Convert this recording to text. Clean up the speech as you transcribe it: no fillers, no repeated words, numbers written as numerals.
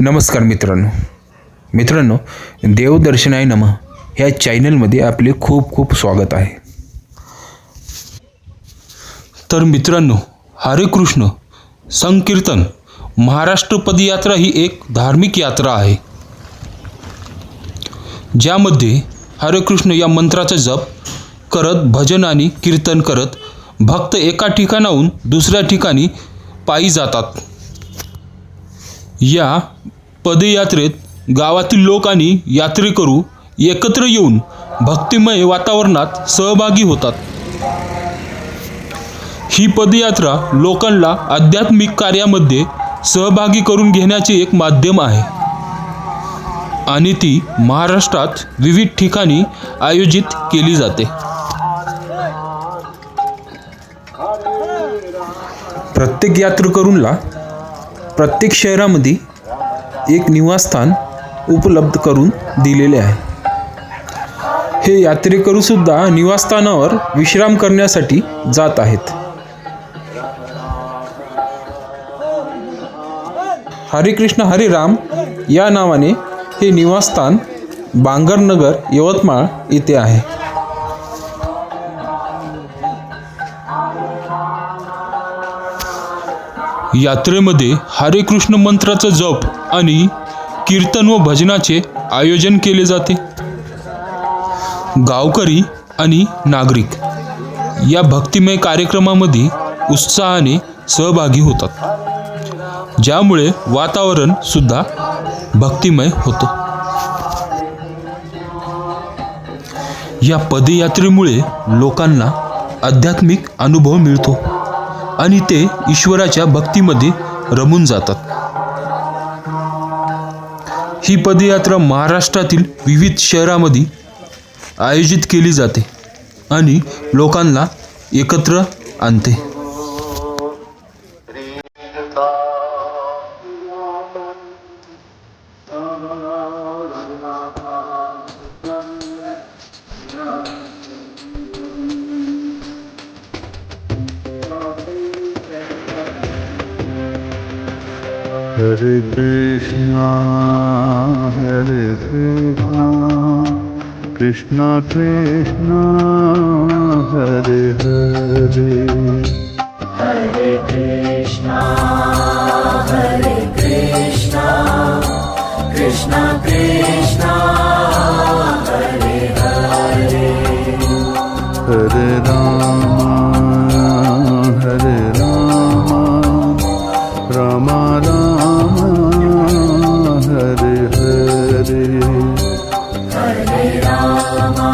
नमस्कार मित्रांनो देवदर्शनाय नमः ह्या चॅनलमध्ये आपले खूप खूप स्वागत आहे। तर मित्रांनो, हरे कृष्ण संकीर्तन महाराष्ट्र पदयात्रा ही एक धार्मिक यात्रा आहे, ज्यामध्ये हरे कृष्ण या मंत्राचा जप करत भजन आणि कीर्तन करत भक्त एका ठिकाणाहून दुसऱ्या ठिकाणी पायी जातात। या पदयात्रेत गावातील लोक आणि यात्रेकरू एकत्र येऊन भक्तिमय वातावरणात सहभागी होतात। ही पदयात्रा लोकांना आध्यात्मिक कार्यामध्ये सहभागी करून घेण्याचे एक माध्यम आहे आणि ती महाराष्ट्रात विविध ठिकाणी आयोजित केली जाते। प्रत्येक यात्रेकरूंना प्रत्येक शहरामध्ये एक निवासस्थान उपलब्ध करून दिलेले आहे। हे यात्रेकरू सुद्धा निवासस्थानावर विश्राम करण्यासाठी जात आहेत। हरे कृष्ण हरे राम या नावाने हे निवासस्थान बांगरनगर यवतमाळ येथे आहे। यात्रेमध्ये हरे कृष्ण मंत्राचा जप आणि कीर्तन व भजनाचे आयोजन केले जाते। गावकरी आणि नागरिक या भक्तिमय कार्यक्रमामध्ये उत्साहाने सहभागी होतात, ज्यामुळे वातावरण सुद्धा भक्तिमय होतं। या पदयात्रेमुळे लोकांना आध्यात्मिक अनुभव मिळतो आणि ते ईश्वराच्या भक्तीमध्ये रमून जातात। ही पदयात्रा महाराष्ट्रातील विविध शहरांमध्ये आयोजित केली जाते आणि लोकांना एकत्र आणते। Hare Krishna, Krishna Krishna, Hare Hare, Hare Krishna, Krishna Krishna, Hare Hare, Hare Rama, Rama Rama, Hare Hare, Hare Rama,